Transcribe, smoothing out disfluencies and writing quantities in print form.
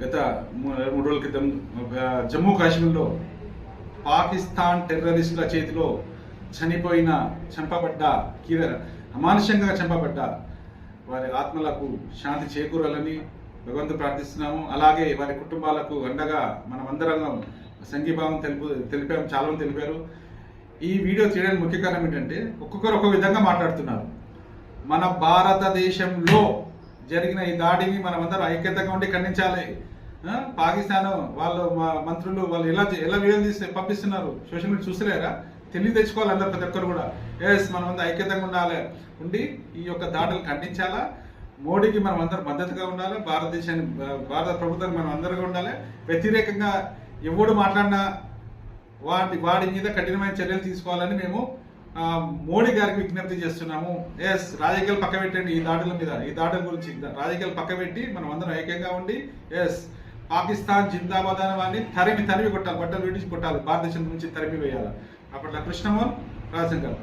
గత 3 రోజుల క్రితం జమ్మూ కాశ్మీర్లో పాకిస్తాన్ టెర్రరిస్టుల చేతిలో చంపబడ్డ అమానుషంగా చంపబడ్డ వారి ఆత్మలకు శాంతి చేకూరాలని భగవంతుడు ప్రార్థిస్తున్నాము. అలాగే వారి కుటుంబాలకు అండగా మనమందరం సంఘీభావం తెలిపాము. చాలా మంది తెలిపారు. ఈ వీడియో తీయడానికి ముఖ్య కారణం ఏంటంటే ఒక్కొక్కరు ఒక్కొక్క విధంగా మాట్లాడుతున్నారు. మన భారతదేశంలో జరిగిన ఈ దాడిని మనమందరం ఐక్యతగా ఉండి ఖండించాలి. పాకిస్తాన్ వాళ్ళు మంత్రులు వాళ్ళు ఎలా వీడియోలు తీస్తే పంపిస్తున్నారు, సోషల్ మీడియా చూసలేరా? తెచ్చుకోవాలి అందరు, ప్రతి ఒక్కరు కూడా. మనమందరం ఐక్యతంగా ఉండాలి, ఉండి ఈ యొక్క దాడులు ఖండించాలా. మోడీకి మనం అందరం మద్దతుగా ఉండాలి. భారత ప్రభుత్వానికి మనం అందరిగా ఉండాలి. వ్యతిరేకంగా ఎవడు మాట్లాడినా వాడి మీద కఠినమైన చర్యలు తీసుకోవాలని మేము మోడీ గారికి విజ్ఞప్తి చేస్తున్నాము. రాజకీయాలు పక్క పెట్టండి. ఈ దాడుల గురించి రాజకీయాలు పక్క పెట్టి మనం అందరం ఐక్యంగా ఉండి పాకిస్తాన్ జిందాబాద్ అనే వాడిని తరిమి కొట్టాలి, బట్టలు విడిచి కొట్టాలి, భారతదేశం నుంచి తరిమి వేయాలి. అప్పట్లో కృష్ణమోహన్ రాజశంకర్.